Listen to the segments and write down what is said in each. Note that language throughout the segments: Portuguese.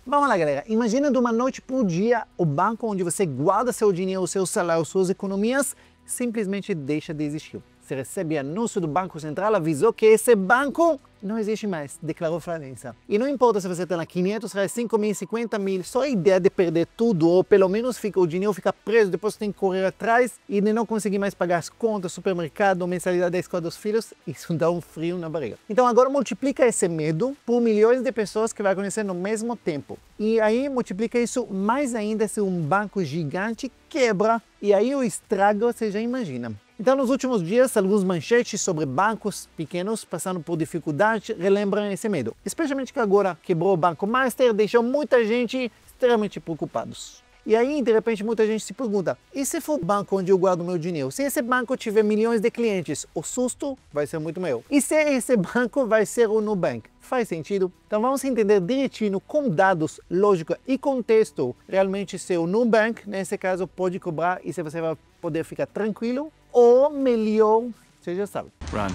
Vamos lá, galera. Imagina de uma noite para o dia o banco onde você guarda seu dinheiro, seu salário, suas economias, simplesmente deixa de existir. Você recebe anúncio do Banco Central, avisou que esse banco não existe mais, declarou falência. E não importa se você está lá 500 reais, 5 mil, 50 mil, só a ideia de perder tudo, ou pelo menos o dinheiro fica preso, depois você tem que correr atrás e de não conseguir mais pagar as contas, supermercado, mensalidade da escola dos filhos, isso dá um frio na barriga. Então agora multiplica esse medo por milhões de pessoas que vai acontecer no mesmo tempo. E aí multiplica isso mais ainda se um banco gigante quebra, e aí o estrago você já imagina. Então, nos últimos dias, alguns manchetes sobre bancos pequenos passando por dificuldade relembram esse medo. Especialmente que agora quebrou o Banco Master, deixou muita gente extremamente preocupados. E aí, de repente, muita gente se pergunta, e se for o banco onde eu guardo meu dinheiro? Se esse banco tiver milhões de clientes, o susto vai ser muito maior. E se esse banco vai ser o Nubank? Faz sentido? Então vamos entender direitinho com dados, lógica e contexto, realmente se o Nubank, nesse caso, pode cobrar e se você vai poder ficar tranquilo, ou melhor, você já sabe. Run.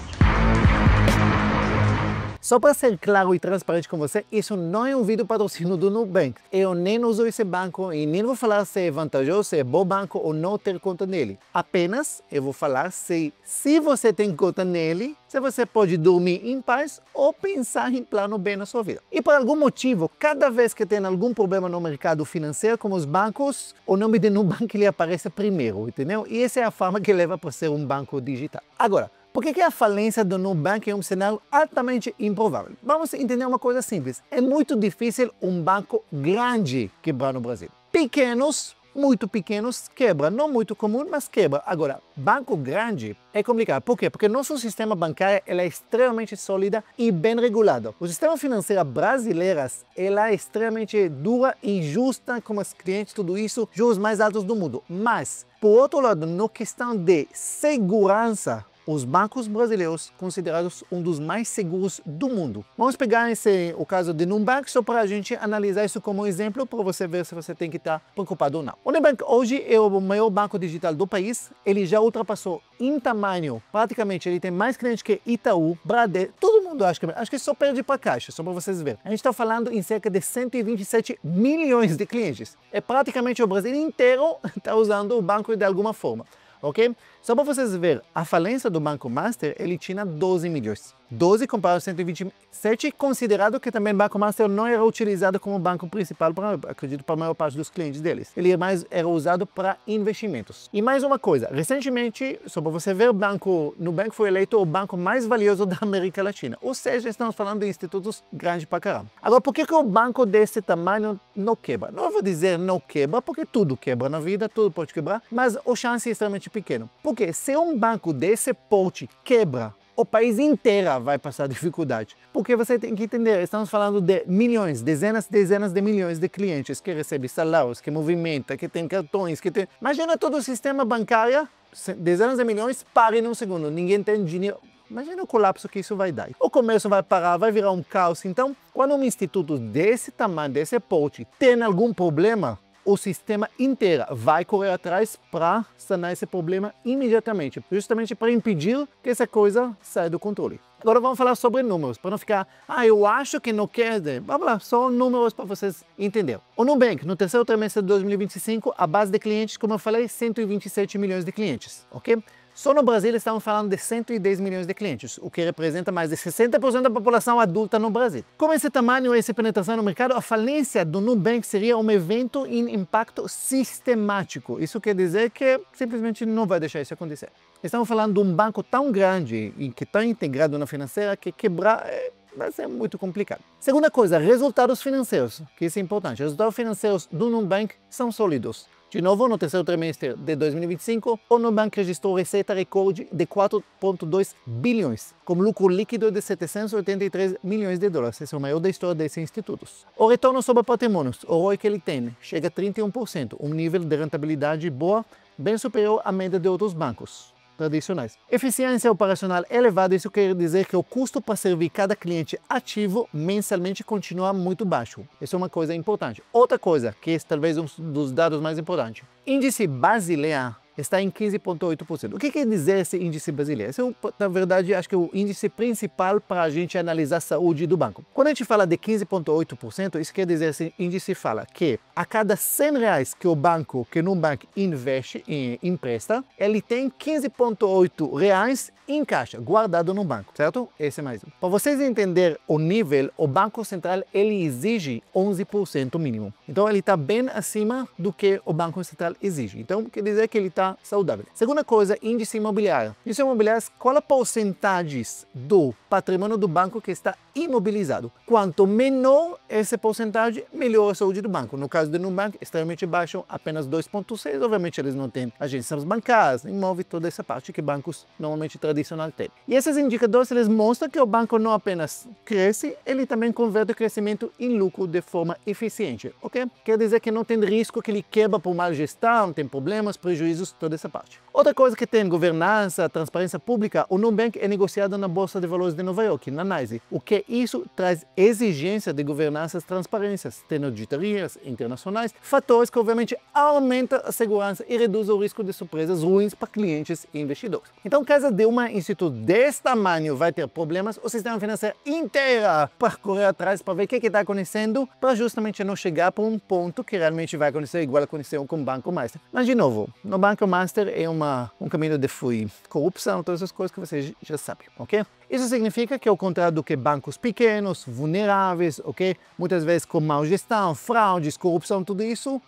Só para ser claro e transparente com você, isso não é um vídeo patrocínio do Nubank. Eu nem uso esse banco e nem vou falar se é vantajoso, se é bom banco ou não ter conta nele. Apenas eu vou falar se você tem conta nele, se você pode dormir em paz ou pensar em plano B na sua vida. E por algum motivo, cada vez que tem algum problema no mercado financeiro, como os bancos, o nome de Nubank ele aparece primeiro, entendeu? E essa é a forma que leva para ser um banco digital. Agora, por que a falência do Nubank é um cenário altamente improvável? Vamos entender uma coisa simples. É muito difícil um banco grande quebrar no Brasil. Pequenos, muito pequenos, quebra. Não muito comum, mas quebra. Agora, banco grande é complicado. Por quê? Porque nosso sistema bancário é extremamente sólido e bem regulado. O sistema financeiro brasileiro é extremamente dura e justa com os clientes, tudo isso, juros mais altos do mundo. Mas, por outro lado, na questão de segurança, os bancos brasileiros considerados um dos mais seguros do mundo. Vamos pegar o caso de Nubank só para a gente analisar isso como exemplo para você ver se você tem que estar preocupado ou não. O Nubank hoje é o maior banco digital do país. Ele já ultrapassou em tamanho, praticamente ele tem mais clientes que Itaú, Bradesco, todo mundo acho que só perde para Caixa, só para vocês verem. A gente está falando em cerca de 127 milhões de clientes. É praticamente o Brasil inteiro está usando o banco de alguma forma. Ok? Só para vocês verem, a falência do Banco Master, ele tinha 12 milhões. 12 comparado a 127, considerado que também o Banco Master não era utilizado como banco principal, acredito, para a maior parte dos clientes deles. Ele era usado para investimentos. E mais uma coisa, recentemente, só para você ver, o Nubank foi eleito o banco mais valioso da América Latina. Ou seja, estamos falando de institutos grandes para caramba. Agora, por que o banco desse tamanho não quebra? Não vou dizer não quebra, porque tudo quebra na vida, tudo pode quebrar, mas a chance é extremamente pequena. Porque se um banco desse porte quebra, o país inteiro vai passar dificuldade. Porque você tem que entender, estamos falando de milhões, dezenas de milhões de clientes que recebem salários, que movimentam, que têm cartões, que tem... Imagina todo o sistema bancário, dezenas de milhões, para em um segundo, ninguém tem dinheiro. Imagina o colapso que isso vai dar. O comércio vai parar, vai virar um caos. Então, quando um instituto desse tamanho, desse porte, tem algum problema, o sistema inteiro vai correr atrás para sanar esse problema imediatamente, justamente para impedir que essa coisa saia do controle. Agora vamos falar sobre números, para não ficar, eu acho que não quer dizer. Vamos lá, só números para vocês entenderem. O Nubank, no terceiro trimestre de 2025, a base de clientes, como eu falei, 127 milhões de clientes, ok? Só no Brasil estamos falando de 110 milhões de clientes, o que representa mais de 60% da população adulta no Brasil. Com esse tamanho e essa penetração no mercado, a falência do Nubank seria um evento em impacto sistemático. Isso quer dizer que simplesmente não vai deixar isso acontecer. Estamos falando de um banco tão grande e que está integrado na financeira que quebrar vai ser muito complicado. Segunda coisa, resultados financeiros, que isso é importante. Os resultados financeiros do Nubank são sólidos. De novo, no terceiro trimestre de 2025, o Nubank registrou receita recorde de 4,2 bilhões, com lucro líquido de 783 milhões de dólares. Esse é o maior da história desses institutos. O retorno sobre patrimônios, o ROI que ele tem, chega a 31%, um nível de rentabilidade boa, bem superior à média de outros bancos tradicionais. Eficiência operacional elevada, isso quer dizer que o custo para servir cada cliente ativo mensalmente continua muito baixo. Isso é uma coisa importante. Outra coisa, que é talvez um dos dados mais importantes. Índice Basileia está em 15,8%. O que quer dizer esse índice brasileiro? Esse é, na verdade, acho que é o índice principal para a gente analisar a saúde do banco. Quando a gente fala de 15,8%, isso quer dizer, esse índice fala que a cada 100 reais que o banco, que Nubank investe e empresta, ele tem 15,8 reais em caixa, guardado no banco, certo? Esse é mais um. Para vocês entenderem o nível, o Banco Central, ele exige 11% mínimo. Então, ele está bem acima do que o Banco Central exige. Então, quer dizer que ele está saudável. Segunda coisa, índice imobiliário. Índice imobiliário, qual a porcentagem do patrimônio do banco que está imobilizado? Quanto menor essa porcentagem, melhor a saúde do banco. No caso do Nubank, extremamente baixo, apenas 2,6%. Obviamente, eles não têm agências bancárias, imóvel, toda essa parte que bancos normalmente tradicional tem. E esses indicadores, eles mostram que o banco não apenas cresce, ele também converte o crescimento em lucro de forma eficiente, ok? Quer dizer que não tem risco que ele quebra por má gestão, tem problemas, prejuízos, toda essa parte. Outra coisa que tem governança, transparência pública, o Nubank é negociado na Bolsa de Valores de Nova York, na NYSE. O que isso traz exigência de governanças, transparências, tem auditorias internacionais, fatores que obviamente aumentam a segurança e reduzem o risco de surpresas ruins para clientes e investidores. Então, caso de uma instituto desse tamanho vai ter problemas, o sistema financeiro inteiro para correr atrás para ver o que está acontecendo, para justamente não chegar para um ponto que realmente vai acontecer igual aconteceu com o Banco Master. Mas, de novo, no Banco Master é um caminho de corrupção, todas essas coisas que você já sabe, ok? Isso significa que, ao contrário do que bancos pequenos, vulneráveis, ok? Muitas vezes com má gestão, fraudes, corrupção, tudo isso,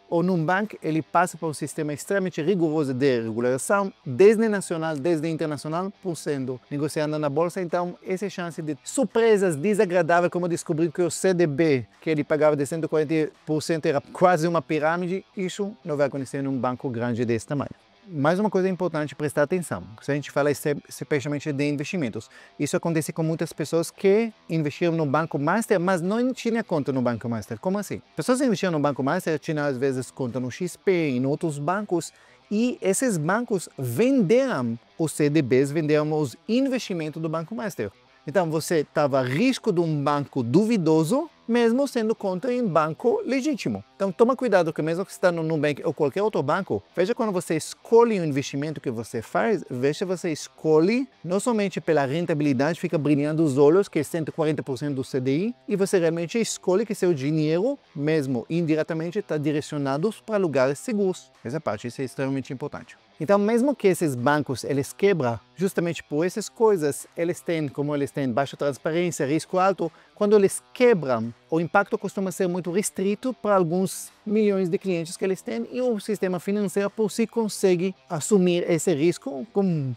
o Nubank, ele passa por um sistema extremamente rigoroso de regulação, desde nacional, desde internacional, por sendo negociado na bolsa. Então, essa chance de surpresas desagradáveis, como descobrir que o CDB, que ele pagava de 140%, era quase uma pirâmide, isso não vai acontecer num banco grande desse tamanho. Mais uma coisa importante prestar atenção, se a gente fala especialmente de investimentos, isso acontece com muitas pessoas que investiram no Banco Master, mas não tinham conta no Banco Master. Como assim? Pessoas que investiram no Banco Master tinham às vezes conta no XP, em outros bancos, e esses bancos venderam os CDBs, venderam os investimentos do Banco Master. Então você estava a risco de um banco duvidoso, mesmo sendo conta em banco legítimo. Então toma cuidado que mesmo que você está no Nubank ou qualquer outro banco, veja quando você escolhe o investimento que você faz, veja você escolhe não somente pela rentabilidade, fica brilhando os olhos, que é 140% do CDI, e você realmente escolhe que seu dinheiro, mesmo indiretamente, está direcionado para lugares seguros. Essa parte, isso é extremamente importante. Então, mesmo que esses bancos, eles quebram justamente por essas coisas, eles têm, como eles têm baixa transparência, risco alto, quando eles quebram, o impacto costuma ser muito restrito para alguns milhões de clientes que eles têm e o sistema financeiro por si consegue assumir esse risco com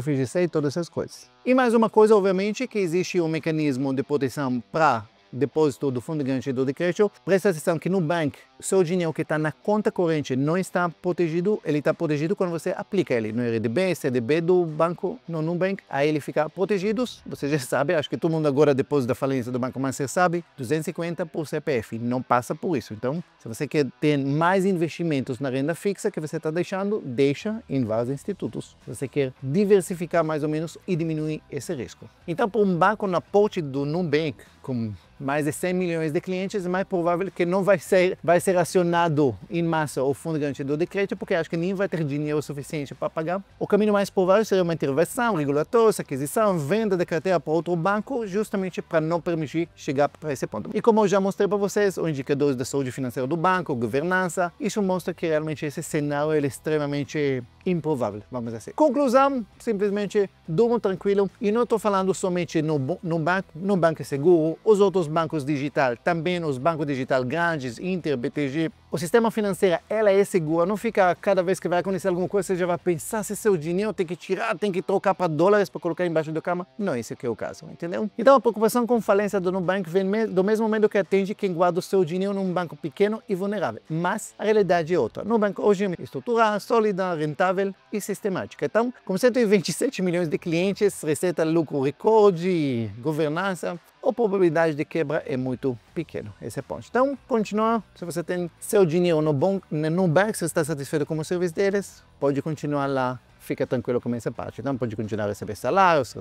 FGC e todas essas coisas. E mais uma coisa, obviamente, que existe um mecanismo de proteção para depósito do fundo garantido de crédito. Presta atenção que no banco, seu dinheiro que está na conta corrente não está protegido, ele está protegido quando você aplica ele no RDB, CDB do banco, no Nubank, aí ele fica protegido, você já sabe, acho que todo mundo agora depois da falência do Banco Master sabe, 250 por CPF, não passa por isso. Então, se você quer ter mais investimentos na renda fixa que você está deixando, deixa em vários institutos. Se você quer diversificar mais ou menos e diminuir esse risco. Então, para um banco na porte do Nubank, com mais de 100 milhões de clientes, é mais provável que não vai ser acionado em massa o fundo garantido de crédito, porque acho que nem vai ter dinheiro suficiente para pagar. O caminho mais provável seria uma intervenção regulatória, aquisição, venda de carteira para outro banco, justamente para não permitir chegar para esse ponto. E como eu já mostrei para vocês, os indicadores da saúde financeira do banco, governança, isso mostra que realmente esse cenário é extremamente improvável, vamos dizer assim. Conclusão, simplesmente durmam tranquilo, e não estou falando somente no banco seguro, os outros bancos digitais, também os bancos digitais grandes, Inter, BTG. O sistema financeiro, ela é segura, não fica cada vez que vai acontecer alguma coisa, você já vai pensar se seu dinheiro tem que tirar, tem que trocar para dólares para colocar embaixo da cama. Não, esse aqui é o caso, entendeu? Então a preocupação com falência do Nubank vem do mesmo medo que atende quem guarda o seu dinheiro num banco pequeno e vulnerável. Mas a realidade é outra. Nubank hoje é estruturada, sólida, rentável e sistemática. Então, com 127 milhões de clientes, receita, lucro, recorde, governança, a probabilidade de quebra é muito pequena, esse é o ponto. Então, continua, se você tem seu dinheiro no Nubank, se você está satisfeito com o serviço deles, pode continuar lá, fica tranquilo com essa parte. Então, pode continuar a receber salários,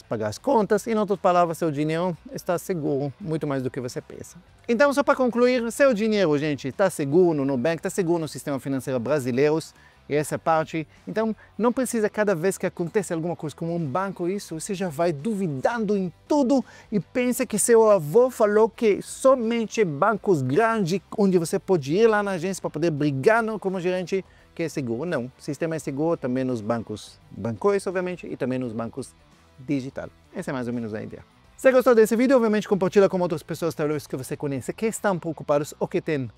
pagar as contas, e, em outras palavras, seu dinheiro está seguro, muito mais do que você pensa. Então, só para concluir, seu dinheiro, gente, está seguro no Nubank, está seguro no sistema financeiro brasileiro. e essa parte. Então, não precisa cada vez que acontece alguma coisa com um banco, você já vai duvidando em tudo e pensa que seu avô falou que somente bancos grandes, onde você pode ir lá na agência para poder brigar como gerente, que é seguro. Não, o sistema é seguro também nos bancos bancões, obviamente, e também nos bancos digitais. Essa é mais ou menos a ideia. Se gostou desse vídeo, obviamente compartilha com outras pessoas talvez que você conhece que estão preocupados ou que têm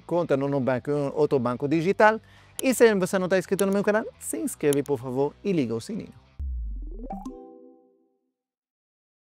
conta num banco ou outro banco digital. E se você não está inscrito no meu canal, se inscreve por favor e liga o sininho.